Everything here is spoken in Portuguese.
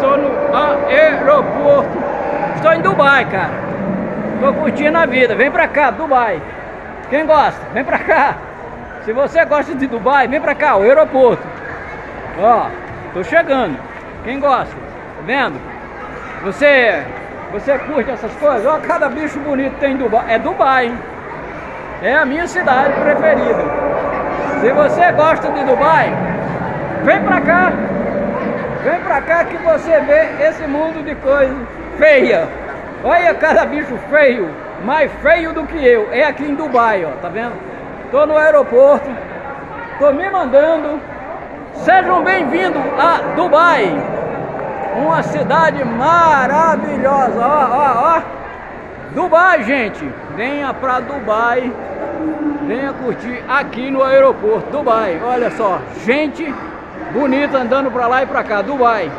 estou no aeroporto. Estou em Dubai, cara. Estou curtindo a vida. Vem pra cá, Dubai. Quem gosta? Vem pra cá. Se você gosta de Dubai, vem pra cá, o aeroporto. Ó, tô chegando. Quem gosta? Tá vendo? Você curte essas coisas? Ó, cada bicho bonito tem em Dubai. É Dubai, hein? É a minha cidade preferida. Se você gosta de Dubai, vem pra cá. Vem pra cá que você vê esse mundo de coisa feia. Olha cada bicho feio, mais feio do que eu. É aqui em Dubai, ó, tá vendo? Tô no aeroporto, tô me mandando. Sejam bem-vindos a Dubai. Uma cidade maravilhosa, ó. Dubai, gente. Venha pra Dubai. Venha curtir aqui no aeroporto, Dubai. Olha só, gente bonita andando pra lá e pra cá, Dubai.